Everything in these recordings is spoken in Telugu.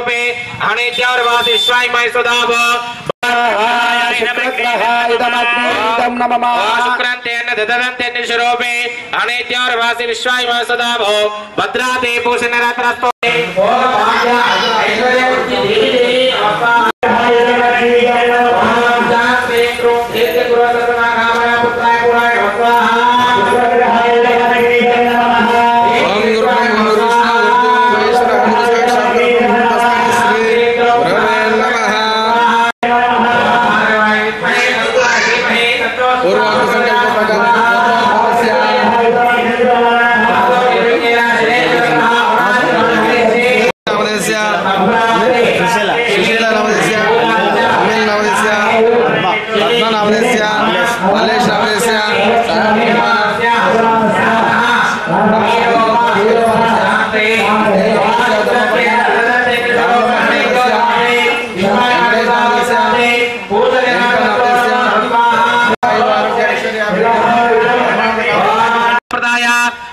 शनेश्वराय अनित्यावरवासी स्वायमय सदाव शुक्रांतेन ददनंतेन शरोपे अनित्यावरवासी विश्वायमय सदाव भद्राते पूषण रत्नस्तो ओम भाग्य ऐश्वर्य वृद्धि धीरे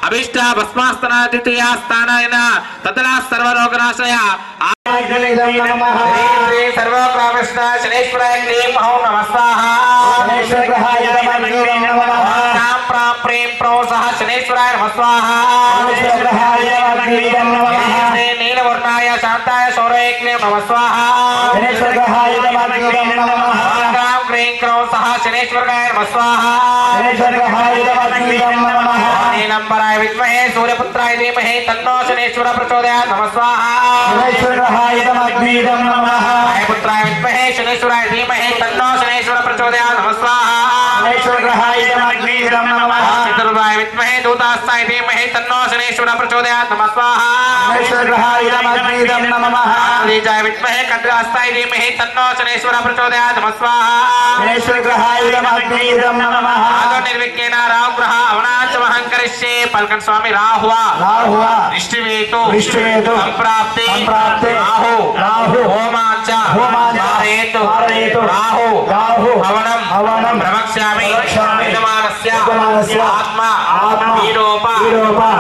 अभिष्ट भस्मास्तना द्वितीया स्थानायन ततला सर्वलोकनाशय सर्वोग्रामस्थ शनेश्वराय ओम नमः स्वाहा शनेश्वराय राम प्राम प्रेम प्रोसह शनेश्वराय नमः स्वाहा शनेश्वराय नीलवर्णाय शांताय सौरयज्ञ नमः स्वाहा शनेश्वराय राम क्रीं क्रोसह शनेश्वराय नमः स्वाहा शनेश्वराय नीलंबराय विद्महे सूर्यपुत्राय धीमहि तन्नो शनेश्वर प्रचोदयात् नमः स्वाहा शनेश्वराय नमः पुत्राय विद्महे शनेश्वराय धीमहि तन्नो शनेश्वर प्रचोदयात् नमः स्वाहा शनेश्वराय नमः चतुर्वाय विद्महे दूतास्ताय धीमहि तन्नो शनेश्वर प्रचोदयात् नमः स्वाहा शनेश्वराय नमः ऋजाय विद्महे खड्गास्ताय धीमहि तन्नो शनेश्वर प्रचोदयात् नमः स्वाहा शनेश्वराय नमः आदो निर्विघ्नेन राहुग्रह अवनाचमहं करिष्ये पलकन स्वामी राहुआ दृष्टिवेतो संप्राप्ते राहु होमांच मारयेतु राहु हवनं प्रवक्ष्यामि यजमानस्य आत्मा वीरोप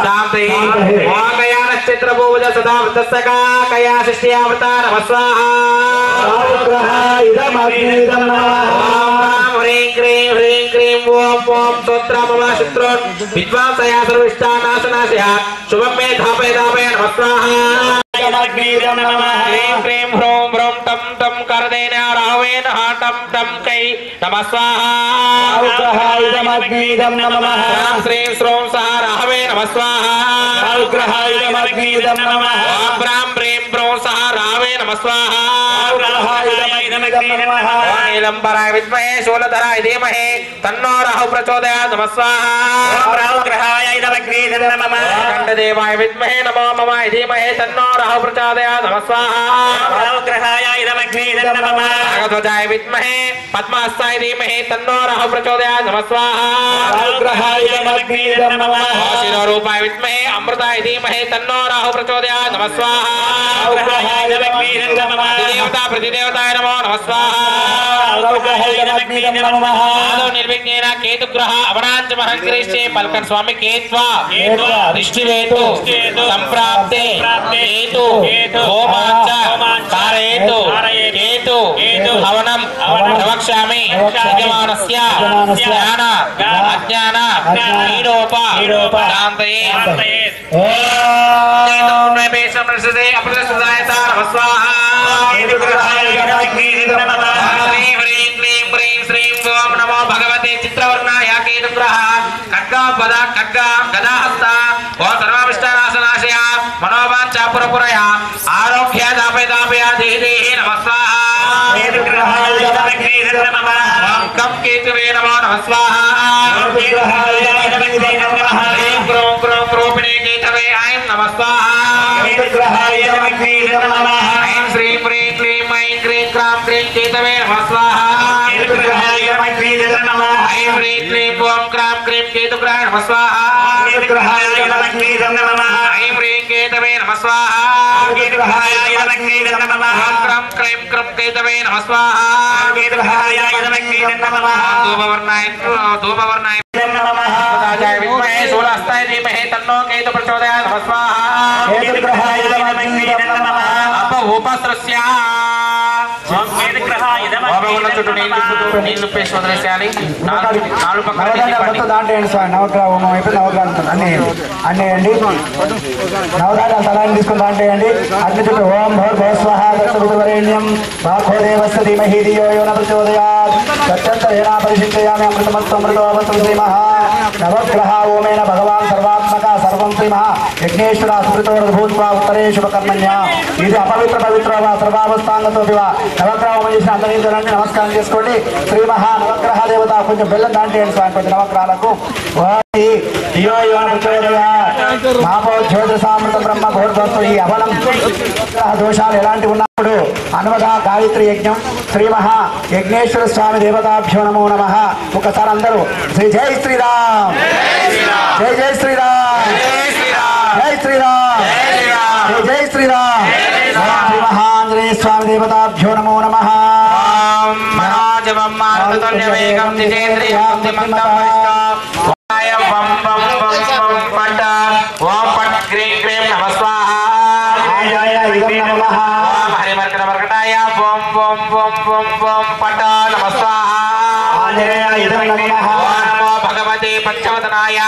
शान्तये वागया नक्षत्र भुज सदा वृतस्सका कया शिष्यावतार नमः स्वाहा ह्रीं क्रीं ओम स्तोत्रमम शत्रुन् विद्वांसया सर्विष्टानाशनाशया शुभं मे धापय नमः स्वाहा ह्रीं क्रीं ह्रूं भ्रूं टं टं करदेन राहवेन टं टं कै नमः स्वाहा श्रीं श्रों सह राहवे नमः स्वाहा ब्रां प्रेम प्रों सह राहवे नमः स्वाहा नीलंबराय विद्महे शूलधराय धीमहि तन्नो राहु प्रचोदयात् नमः स्वाहा खंडदेवाय विद्महे नमो ममाय धीमहि तन्नो राहु प्रचोदयात् नमः स्वाहा नागध्वजाय विद्महे पद्मास्ताय धीमहि तन्नो राहु प्रचोदयात् नमः स्वाहा शिरोरूपाय विद्महे अमृताय धीमहि तन्नो राहु प्रचोदयात् नमः स्वाहा देवता प्रतिदेवताय नमो नमः स्वाहा आदो निर्विघ्नेन केतुग्रह अवनाचमहं करिष्ये पलकन स्वामी केत्वा दृष्टिवेतो संप्राप्ते केतु होमांच कारयेतु केतु हवनं प्रवक्ष्यामि यजमानस्य ज्ञान अज्ञान हीनोप शान्तये ओम नमो भगवते चित्रवर्णाय केतुग्रह खड्गापद खड्गा गदाहस्ता ओम सर्वाभिष्टानाशनाशय मनोवांचा पुरपुरया आरोग्य दापय देहि नमः स्वाहा कम केतुवे नमो नमः स्वाहा क्रोपिणे केतवे ऐं नमः स्वाहा ऐं श्रीं प्रीं क्लीं ऐं क्रीं क्रां क्रीं केतवे नमः स्वाहा ऐं ह्रीं क्लीं ओं क्रां क्रीं केतुग्रहाय नमः स्वाहा ऐं ह्रीं केतवे नमः स्वाहा ओं क्रां क्लीं कृं केतवे नमः स्वाहा धूपवर्णाय राजाय विद्महे शूलास्ताय धीमहि तन्नो केतु प्रचोदयात् नमः स्वाहा ఉపస్రస్య చుట్టూ నీళ్లు పేసి వదిలేసేయాలి. నాలుగు పక్కన దాంట్లో స్వామి నవగ్రహ హోమం అయిపోయి నవగ్రహాలు అన్నేయండి. నవగ్రహాల తలాన్ని తీసుకుని దాంట్లో అగ్ని చుట్టూ ఓం భోర్భోస్వహ దత్తవరేణ్యం బాహోదేవస్య ధీమహి ధియో యో న ప్రచోదయాత్ తత్తరేణ పరిశుద్ధయామి అమృతమస్తమృతోవస్తు శ్రీమః నవగ్రహ ఓమేన భగవాన్ సర్వాత్మక సర్వం శ్రీమః యజ్ఞేశ్వర సుకృతోర్ భూత్వా ఉత్తరే శుభకర్మణ్య. ఇది అపవిత్ర పవిత్ర సర్వావస్థాంగతో నవగ్రహ హోమం చేసిన అందరినీ నమస్కారం చేసుకోండి. శ్రీ మహా నవగ్రహ దేవత కొంచెం బెల్లం దాంట్లో స్వామి కొంచెం నవగ్రహాలకు మాపోజ్యోతిసామృత బ్రహ్మ భోర్భోత్వ ఈ అవలం గ్రహ దోషాలు ఎలాంటి ఉన్నప్పుడు అనువగా గాయత్రి యజ్ఞం శ్రీ మహా యజ్ఞేశ్వర స్వామి దేవతాభ్యో నమో నమః. ఒకసారి అందరూ శ్రీ జై శ్రీరామ్ జై జై శ్రీరామ్ జై శ్రీరామ్ జై శ్రీరామ్ శ్రీ మహాంజనేయ స్వామి దేవతాభ్యో నమో నమః. పంచవదనాయ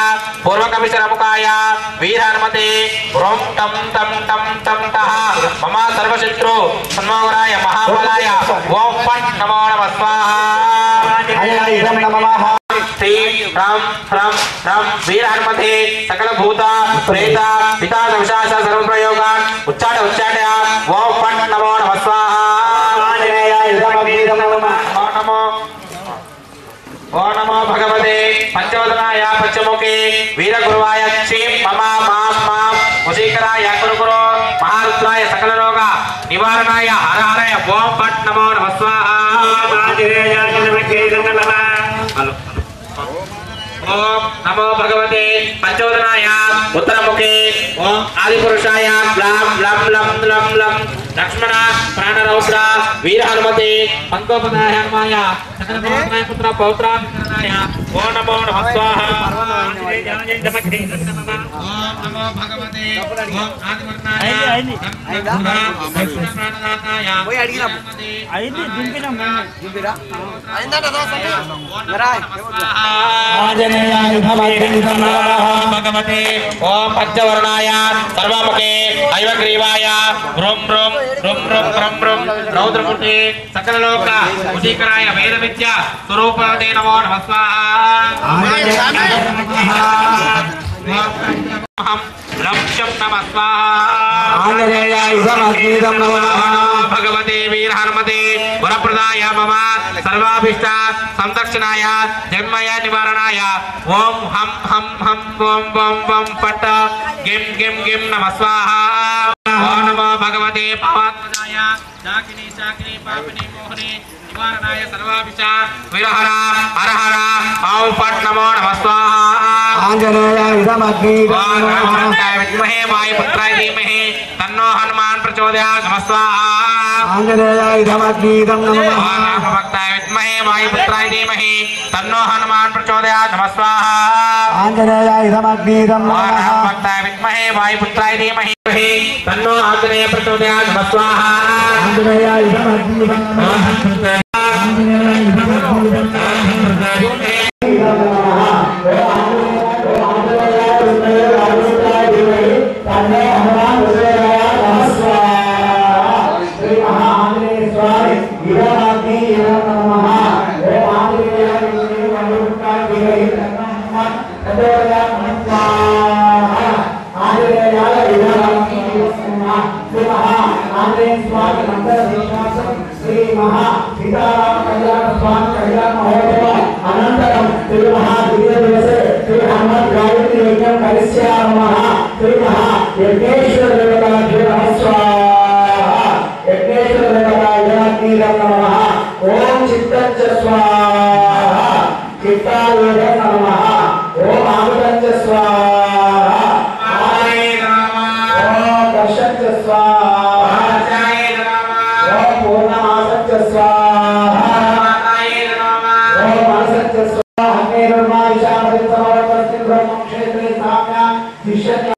పూర్వకవిశరముఖాయ వీరహనుమతే ఓం టం టం టం టం టః మమ సర్వశత్రు సన్మోహనాయ మహాబలాయ ఓం పట్ నమో నమః స్వాహా. రాం రాం రాం వీరహనుమతే సకల భూత ప్రేత పితాద విశాస సర్వ ప్రయోగాన్ ఉచ్చాట ఉచ్చాట ఓం పట్ నమో నమః స్వాహా. ఓం నమో భగవతే పంచవదనాయ పంచముఖే వీరగురువాయ క్షీం మమ మాం మాం వశీకరాయ కురుకురో మహారుద్రాయ సకల రోగ నివారణాయ హర హరయ ఓం పట్ నమో నమః స్వాహా. ఓం నమో భగవతే పంచవదనాయ ఉత్తరముఖే ఓం ఆదిపురుషాయ బ్లాం బ్లం లం లం లం లక్ష్మణ ప్రాణరౌద్ర వీరహనుమతే పంకోపదాయ హనుమాయ సకల భవనాయ పుత్ర పౌత్రాయ ఓం నమో నమః స్వాహా. ఓం నమో భగవతే ఓం ఆదివర్ణాయ ప్రాణదాతాయ భగవతే ఓం పంచవర్ణాయ సర్వముఖే ఐవగ్రీవాయ వ్రోం వ్రోం రుం రుం రం రుం రౌద్రమూర్తి సకల లోక వశీకరాయ వేద విద్య స్వరూపదే నమో నమః స్వాహా. భగవతే వీరహనుమతే వరప్రదాయ మమ సర్వాభీష్ట సందర్శనాయ జన్మయ నివారణాయ ఓం హం హం హం ఓం వం వం పట్ట గిం గిం గిం నమః స్వాహా. ఓం నమో భగవతే పవాత్మజాయ శాకిని శాకిని పాపిని మోహని నివారణాయ సర్వాభిష విరహర హర హర ఓం పట్ నమో నమః స్వాహా. ఆంజనేయాయ విద్మహే వాయుపుత్రాయ ధీమహి తన్నో హనుమాన్ ప్రచోదయాత్ నమః స్వాహా. ఆంజనేయాయ భక్తాయ విద్మహే వాయుపుత్రాయ ధీమహి తన్నో హనుమాన్ ప్రచోదయాత్ నమః స్వాహా. ఆంజనేయాయ భక్తాయ విద్మహే వాయుపుత్రాయ ధీమహి తన్నో ఆంజనేయ ప్రచోదయాత్ నమః స్వాహా. Vishnu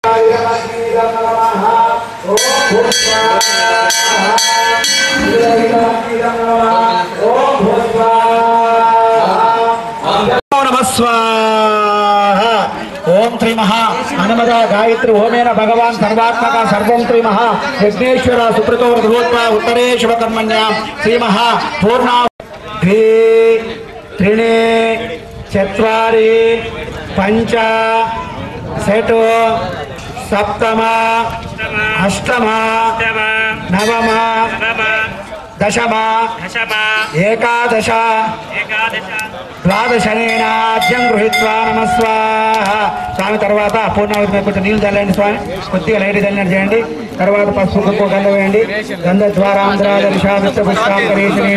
नर्मदा गायत्री होमेन भगवान सर्वात्मक सर्वं श्री महा यज्ञेश्वर सुप्रतो भूत्वा उत्तरे शिवकर्मण्यां श्री महा पूर्णा द्वे त्रीणि चत्वारि पंच षट् सप्तम अष्टम नवम दशम एकादश ద్వాదశనేనాద్యం గృహీత్వా నమస్వాహ. స్వామి తర్వాత పూర్ణావతి మీద కొంచెం నీళ్ళు చల్లండి స్వామి, కొద్దిగా లైట్ చల్లినట్టు చేయండి. తర్వాత పసుపు కుంకుమ గంధ వేయండి. గంధ ద్వారాంధ్రాదర్శాదృష్టపుష్పాంకరేశ్వరి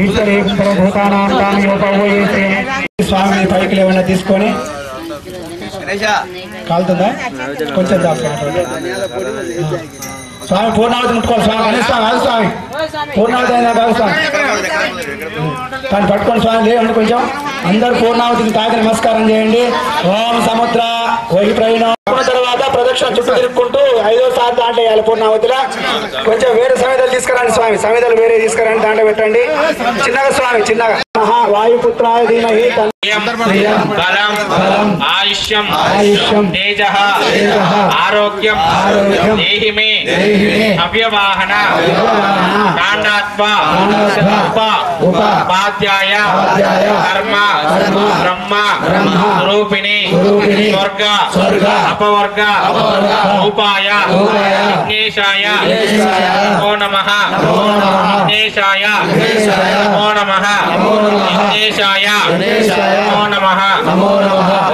ఈశ్వరీ సర్వభూతానాం తామయోపవేశ్వరి. స్వామిని పైకి లేవన్నా తీసుకొని కాలుతుందా కొంచెం దాచుకోండి. స్వామి పూర్ణావతి ముట్టుకోవాలి. స్వామి అనే స్వామి కాదు స్వామి, పూర్ణావతి అయినా కాదు స్వామి. కానీ పట్టుకోండి స్వామి, లేవండి కొంచెం. అందరూ పూర్ణావతిని తాకి నమస్కారం చేయండి. ఓం సముద్ర వహి ప్రయాణం తర్వాత ప్రదక్షిణ చుట్టూ తిరుక్కుంటూ 5వ సారి దాంట్లో వేయాలి. పూర్ణావతిలో కొంచెం వేరే సమిధలు తీసుకురండి స్వామి, సమిధలు వేరే తీసుకురండి, దాంట్లో పెట్టండి. చిన్నగా స్వామి చిన్నగా. వాయుపుత్రాయ ధీమహి బలం ఆయుష్యం తేజః ఆరోగ్యం దేహి మే అవ్యవాహన కాండాత్వ ఉపాధ్యాయ కర్మ బ్రహ్మ రూపిణి స్వర్గ అపవర్గ రూపాయ విఘ్నేశాయ నమో నమః విఘ్నేశాయ నమో నమః విఘ్నేశాయ నమో నమః.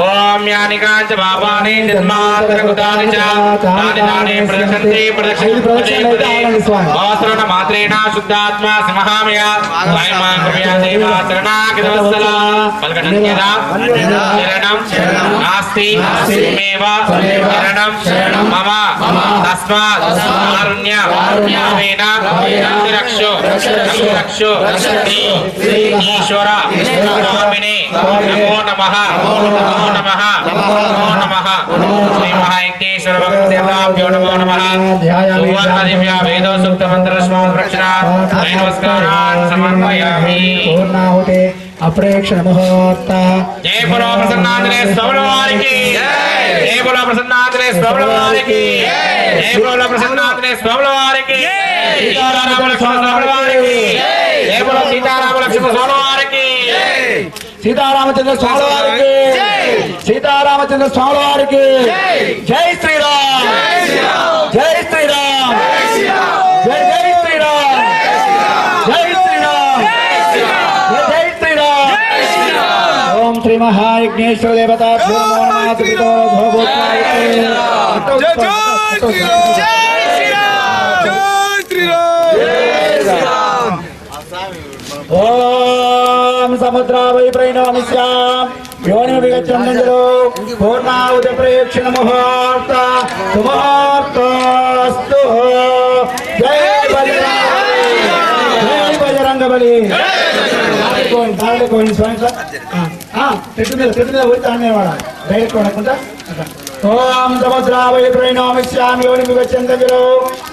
ఓం యాని కాంచ పాపాని జన్మాంతరకృతాని చ తాని తాని ప్రదక్షంతి ప్రదక్షిణే వాసరణ మాత్రేణ శుద్ధాత్మా సమహామయ వాయుమాన్ కృపయా దేవా శరణాగతవత్సల పలకనంత్యదా శరణం నాస్తి మేవ శరణం మమ తస్మాత్ కారుణ్య భావేన రక్షు శ్రీ ఈశ్వర స్వామినే నమో నమః నమో నమః నమో నమః. శ్రీ మహాయజ్ఞేశ్వర భక్తదేవతాభ్యో నమో నమః. సువర్ణ దివ్య వేద సూక్త మంత్ర స్మరణ రక్షణ నమస్కారాన్ సమర్పయామి. పూర్ణాహుతి అప్రేక్షణ ముహూర్త. జై బలో ప్రసన్నాంజనేయ స్వామి వారికి జై బలో ప్రసన్నాంజనేయ స్వామి వారికి జై బలో ప్రసన్నాంజనేయ స్వామి వారికి సీతారామ లక్ష్మణ స్వామి వారికి జై బలో సీతారామ లక్ష్మణ స్వామి వారికి సీతారామచంద్ర స్వామి వారికి సీతారామచంద్ర స్వామి వారికి జై శ్రీరామ్ జై శ్రీరామ్ జై జై శ్రీరామ్ జై శ్రీరామ్ జై శ్రీరామ్. ఓం శ్రీ మహాయజ్ఞేశ్వర దేవతా ఓం సముద్రావై ప్రణమిష్యాం యోని విగచ్చందరో పూర్ణాహుతి ప్రేక్షణ ముహూర్త సుముహూర్తస్తు. జై బజరంగ బలి. దాంట్లో స్వామి చెట్టు మీద పోయి దాన్ని వాడాలి, డైరెక్ట్ వాడకుండా. ఓం సముద్రావై ప్రణమిష్యాం యోని విగచ్చందరో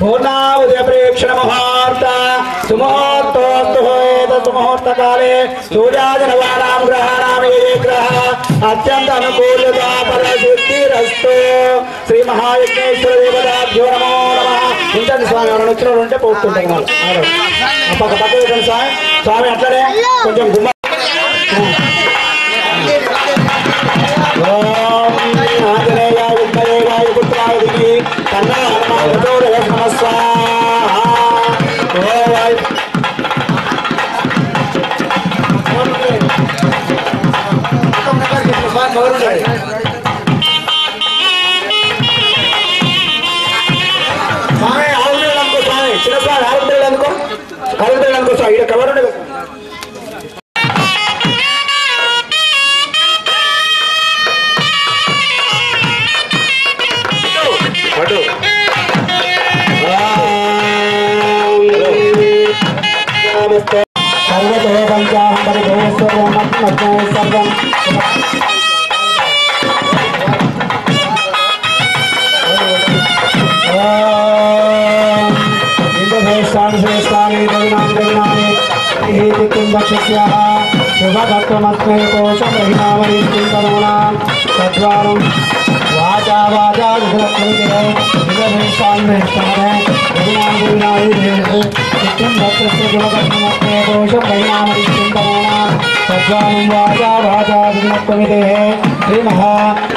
పూర్ణాహుతి ప్రేక్షణ ముహూర్త సుముహూర్తస్తు. ముహూర్తకాలే సూర్యాజనవానాం గ్రహాణాం ఏ గ్రహ అత్యంత అనుకూలతా పరసిద్ధిరస్తు. శ్రీ మహాయజ్ఞేశ్వర దేవతాభ్యో నమో నమః. ఉంచండి స్వామి, ఎవరైనా వచ్చిన వాళ్ళు ఉంటే పోతుంటాం. పక్క పక్క పెట్టండి స్వామి. స్వామి అట్లనే కొంచెం గుమ్మ. ఓం ఆంజనేయ విద్మహే వాయుపుత్రాయ ధీమహి తన్నో హనుమాన్ ప్రచోదయాత్. నమస్వాహ. స్వామి ఆవులు అనుకో స్వామి, చిన్న స్వామి ఆవులు అనుకో, ఆవులు అనుకో స్వామి. ఇక్కడ కవర్ ఉండదు. సర్వతో పంచాహం పరిభోస్వరం సర్వం ఇంద్రశ్రేష్టాన్ని శ్రేష్టాన్ని రఘునాథి కుంభక్షస్యాః శుభకర్తమస్మై కోశం రహినామరీం కరుణాం తద్వారం వాచ वाचा गुरुकृते विवेशान्वेष्टने गुरुनागुरुनायिदेवे नित्यं भक्तस्य गुणकर्मत्वे दोषं वैनामरिचिन्तनेन सज्जानं वाचा गुरुकृते श्रीमहा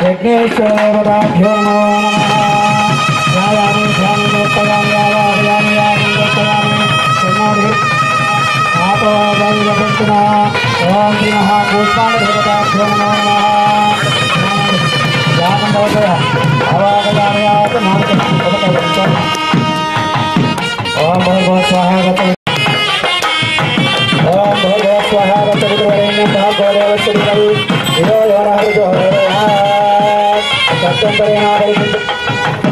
यज्ञेश्वरदेवताभ्यो नमो नमः ध्यायामि ध्यानं लोकयामि आवाहयामि यागं लोकयामि शरणोधि आपोवैवपन्तुना ओम श्री महापुष्पाणदेवताभ्यो नमो नमः यागं लोकया आवाहयामि यागं लोकयामि ओम भगवत स्वाहा ओम भगवत स्वाहा रतविद्वरेण्यं भागवदेवस्वरूपं यो योरहरिजो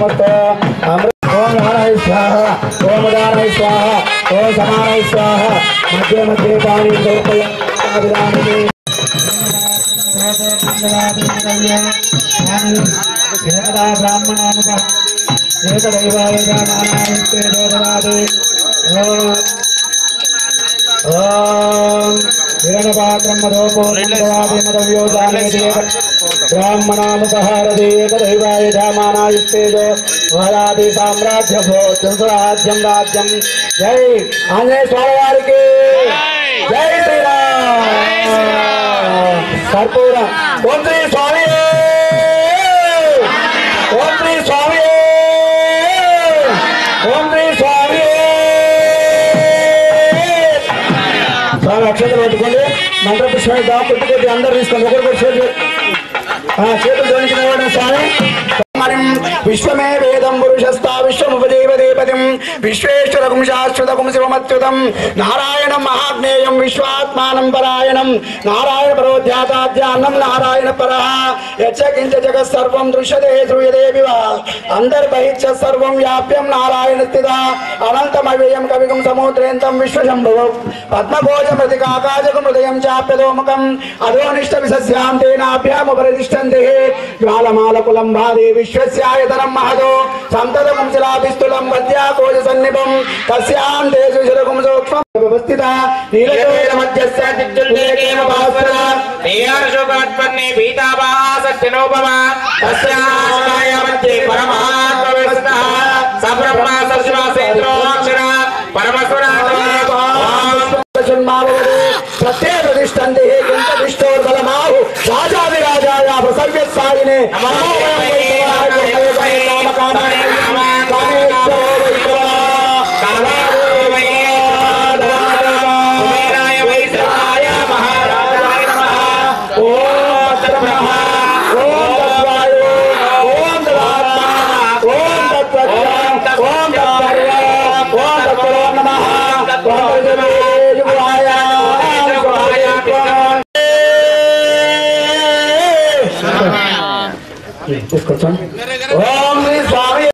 ओम नारायण स्वाहा ओम उदाराय स्वाहा ओम समानाय स्वाहा मध्य मध्य पाणी लोकयामि देवता ब्राह्मणानुपः एकदैवाय जामानायते देवतादे ओम हिरण्यपात्रं मधोपोर्णवादे मदव्यो जाने देव ब्राह्मणानुपहारदे एकदैवाय जामानायतेजो वरादि साम्राज्य भोजन राज्यं राज्यं जय आंजनेय स्वामी वारिकी जय श्री राम कर्पूर ओम श्री स्वामी ओम श्री स्वामी ओम श्री स्वामी स्वामी अक्षतలు పట్టుకోండి మంత్రపుష్పం దాపుట్టుకోండి అందరూ తీసుకోండి ఒకరికొకరు చేతులు జోడించిన స్వామి विश्वमे वेदं पुरुषस्ता विश्वमुपदेवदेपतिं विश्वेश्वरगुं शाश्वतगुं शिवमच्युतं नारायणं महाज्ञेयं विश्वात्मानं परायणं नारायण परोध्याताध्यानं नारायण परः यच्च किञ्च जगत् सर्वं दृश्यते श्रूयते विव अन्तर्बहिश्च सर्वं व्याप्यं नारायण स्थितः अनन्तमव्ययं कविगुं समुद्रेन्तं विश्वशम्भुः पद्मभोजमृतिकाकाशकं हृदयं चाप्यदोमुखम् अधोनिष्ठविसस्यां तेनाभ्यामुपरितिष्ठन्ते ज्वालमालकुलं भादे विश्वस्यायतनं महदो संततकं शिलाभिस्तुलं वद्याकोज सन्निभं तस्यां तेषु शिरकुं सूक्ष्मं व्यवस्थिता नीलमध्यस्य दिग्जुल्लेखेन भास्वरा नेयार्षोकात्पन्ने पीताभासत्यनोपमा तस्याश्रय मध्ये परमात्मव्यवस्था सब्रह्मा सशिवासेन्द्रोऽक्षरा परमस्वराटो प्रत्यय प्रतिष्ठन्ते किन्तदिष्टोर्बलमाहु राजाधिराजाय प्रसव्यसायिने ओम स्वामी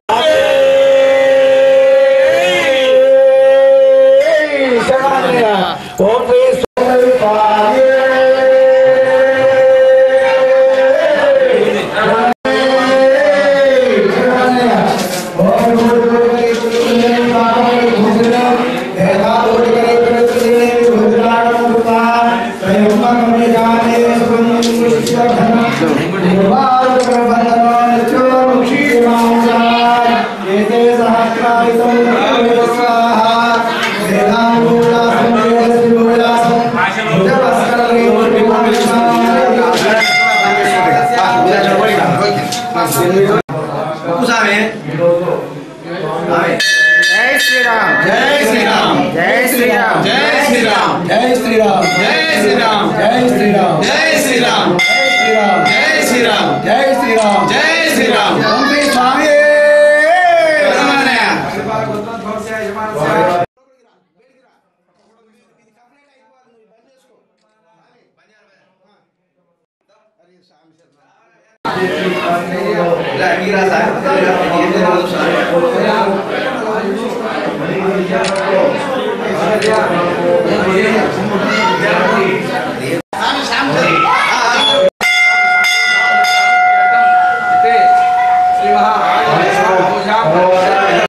ओम La